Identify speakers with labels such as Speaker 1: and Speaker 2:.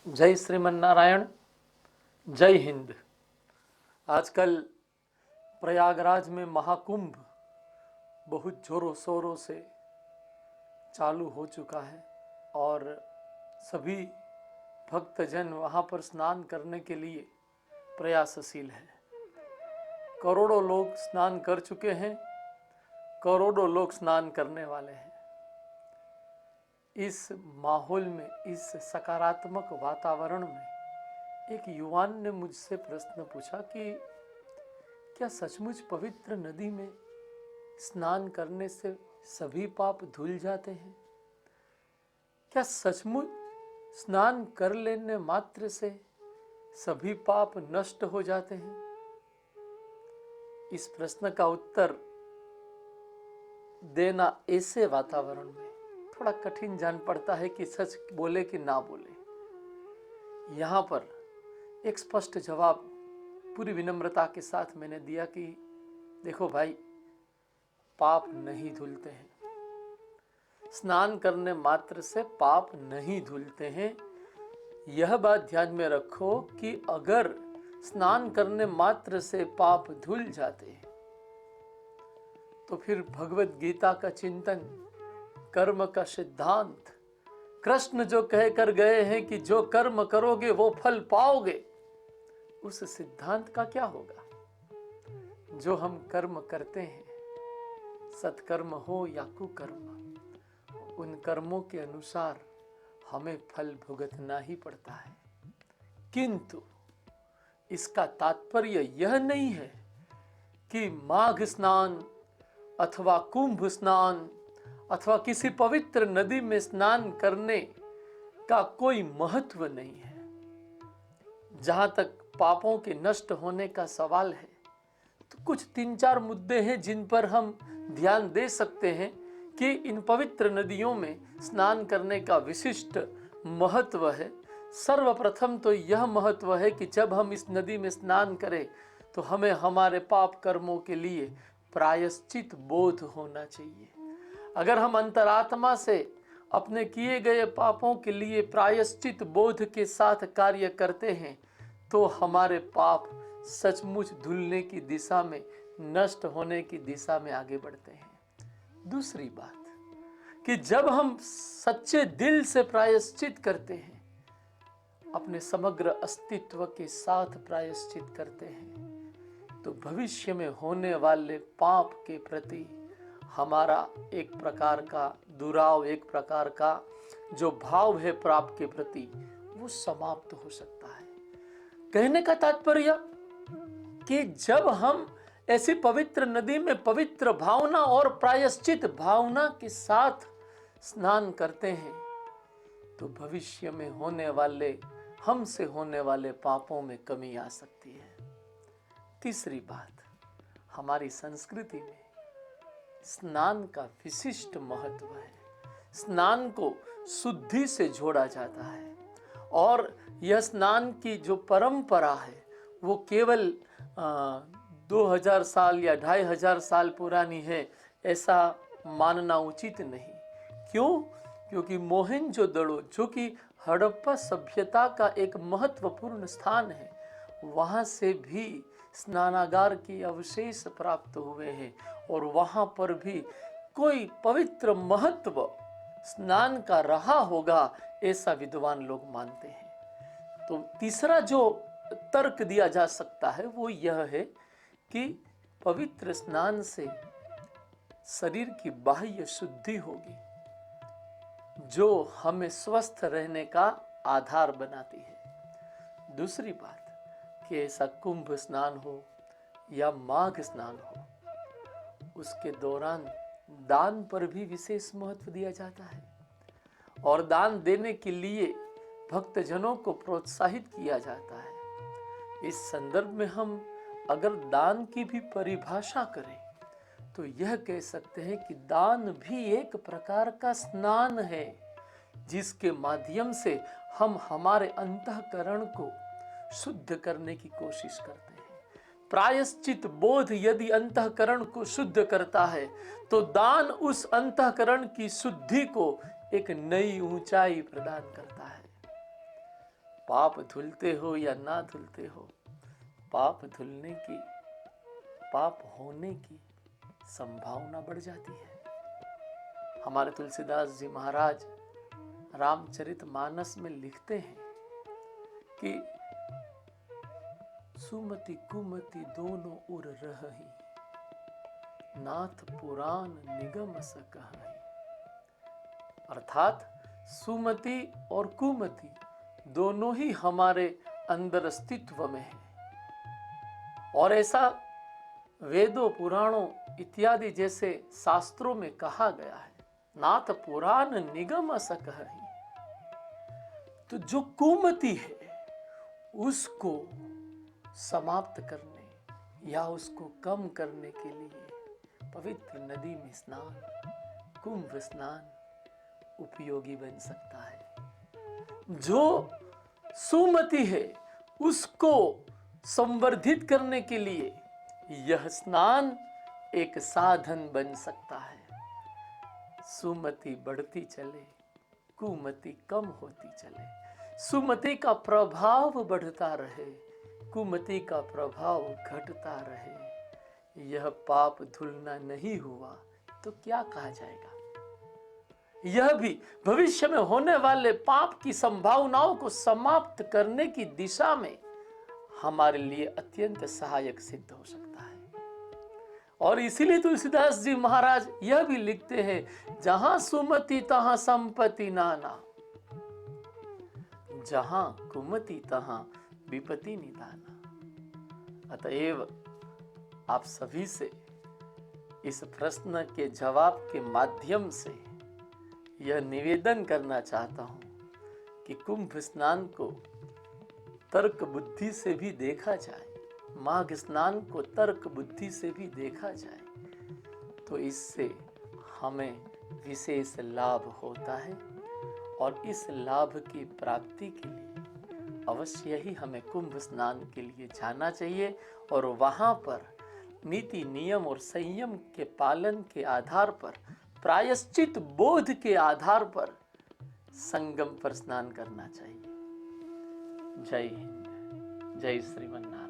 Speaker 1: जय श्रीमन नारायण, जय हिंद। आजकल प्रयागराज में महाकुंभ बहुत जोरों शोरों से चालू हो चुका है और सभी भक्तजन वहाँ पर स्नान करने के लिए प्रयासशील हैं। करोड़ों लोग स्नान कर चुके हैं, करोड़ों लोग स्नान करने वाले हैं। इस माहौल में, इस सकारात्मक वातावरण में एक युवान ने मुझसे प्रश्न पूछा कि क्या सचमुच पवित्र नदी में स्नान करने से सभी पाप धुल जाते हैं? क्या सचमुच स्नान कर लेने मात्र से सभी पाप नष्ट हो जाते हैं? इस प्रश्न का उत्तर देना ऐसे वातावरण में थोड़ा कठिन जान पड़ता है कि सच बोले कि ना बोले। यहाँ पर एक स्पष्ट जवाब पूरी विनम्रता के साथ मैंने दिया कि देखो भाई, पाप नहीं धुलते हैं। स्नान करने मात्र से पाप नहीं धुलते हैं। यह बात ध्यान में रखो कि अगर स्नान करने मात्र से पाप धुल जाते हैं तो फिर भगवत गीता का चिंतन, कर्म का सिद्धांत, कृष्ण जो कहकर गए हैं कि जो कर्म करोगे वो फल पाओगे, उस सिद्धांत का क्या होगा? जो हम कर्म करते हैं, सत्कर्म हो या कुकर्म, उन कर्मों के अनुसार हमें फल भुगतना ही पड़ता है। किंतु इसका तात्पर्य यह नहीं है कि माघ स्नान अथवा कुंभ स्नान अथवा किसी पवित्र नदी में स्नान करने का कोई महत्व नहीं है। जहां तक पापों के नष्ट होने का सवाल है तो कुछ 3-4 मुद्दे हैं जिन पर हम ध्यान दे सकते हैं कि इन पवित्र नदियों में स्नान करने का विशिष्ट महत्व है। सर्वप्रथम तो यह महत्व है कि जब हम इस नदी में स्नान करें तो हमें हमारे पाप कर्मों के लिए प्रायश्चित बोध होना चाहिए। अगर हम अंतरात्मा से अपने किए गए पापों के लिए प्रायश्चित बोध के साथ कार्य करते हैं तो हमारे पाप सचमुच धुलने की दिशा में, नष्ट होने की दिशा में आगे बढ़ते हैं। दूसरी बात कि जब हम सच्चे दिल से प्रायश्चित करते हैं, अपने समग्र अस्तित्व के साथ प्रायश्चित करते हैं, तो भविष्य में होने वाले पाप के प्रति हमारा एक प्रकार का दुराव, एक प्रकार का जो भाव है पाप के प्रति, वो समाप्त हो सकता है। कहने का तात्पर्य कि जब हम ऐसी पवित्र नदी में पवित्र भावना और प्रायश्चित भावना के साथ स्नान करते हैं तो भविष्य में होने वाले, हमसे होने वाले पापों में कमी आ सकती है। तीसरी बात, हमारी संस्कृति में स्नान का विशिष्ट महत्व है। स्नान को शुद्धि से जोड़ा जाता है और यह स्नान की जो परंपरा है वो केवल 2000 साल या 2500 साल पुरानी है, ऐसा मानना उचित नहीं। क्यों? क्योंकि मोहनजोदड़ो, जो कि हड़प्पा सभ्यता का एक महत्वपूर्ण स्थान है, वहाँ से भी स्नानागार के अवशेष प्राप्त हुए हैं और वहाँ पर भी कोई पवित्र महत्व स्नान का रहा होगा, ऐसा विद्वान लोग मानते हैं। तो तीसरा जो तर्क दिया जा सकता है वो यह है कि पवित्र स्नान से शरीर की बाह्य शुद्धि होगी जो हमें स्वस्थ रहने का आधार बनाती है। दूसरी बात कि ऐसा कुंभ स्नान हो या माघ स्नान हो, उसके दौरान दान पर भी विशेष महत्व दिया जाता है और दान देने के लिए भक्तजनों को प्रोत्साहित किया जाता है। इस संदर्भ में हम अगर दान की भी परिभाषा करें तो यह कह सकते हैं कि दान भी एक प्रकार का स्नान है जिसके माध्यम से हम हमारे अंतःकरण को शुद्ध करने की कोशिश करते हैं। प्रायश्चित बोध यदि अंतःकरण को शुद्ध करता है तो दान उस अंतःकरण की शुद्धि को एक नई ऊंचाई प्रदान करता है। पाप धुलते हो या ना धुलते हो, पाप धुलने की, पाप होने की संभावना बढ़ जाती है। हमारे तुलसीदास जी महाराज रामचरितमानस में लिखते हैं कि सुमति कुमति दोनों उर रहहि, नाथ पुराण निगम सकहि। अर्थात सुमति और कुमति दोनों ही हमारे अंदर अस्तित्व में है, और ऐसा वेदों पुराणों इत्यादि जैसे शास्त्रों में कहा गया है, नाथ पुराण निगम सकहि। तो जो कुमति है उसको समाप्त करने या उसको कम करने के लिए पवित्र नदी में स्नान, कुंभ स्नान उपयोगी बन सकता है। जो सुमति है उसको संवर्धित करने के लिए यह स्नान एक साधन बन सकता है। सुमति बढ़ती चले, कुमति कम होती चले, सुमति का प्रभाव बढ़ता रहे, कुमति का प्रभाव घटता रहे, यह पाप धुलना नहीं हुआ तो क्या कहा जाएगा। यह भी भविष्य में होने वाले पाप की संभावनाओं को समाप्त करने की दिशा में हमारे लिए अत्यंत सहायक सिद्ध हो सकता है। और इसीलिए तुलसीदास जी महाराज यह भी लिखते हैं, जहां सुमति तहां संपत्ति नाना, जहां कुमति तहां विपत्ति निदाना। अतएव आप सभी से इस प्रश्न के जवाब के माध्यम से यह निवेदन करना चाहता हूं कि कुंभ स्नान को तर्क बुद्धि से भी देखा जाए, माघ स्नान को तर्क बुद्धि से भी देखा जाए, तो इससे हमें विशेष लाभ होता है। और इस लाभ की प्राप्ति के लिए अवश्य ही हमें कुंभ स्नान के लिए जाना चाहिए, और वहां पर नीति नियम और संयम के पालन के आधार पर, प्रायश्चित बोध के आधार पर संगम पर स्नान करना चाहिए। जय हिंद, जय श्रीमन नारायण।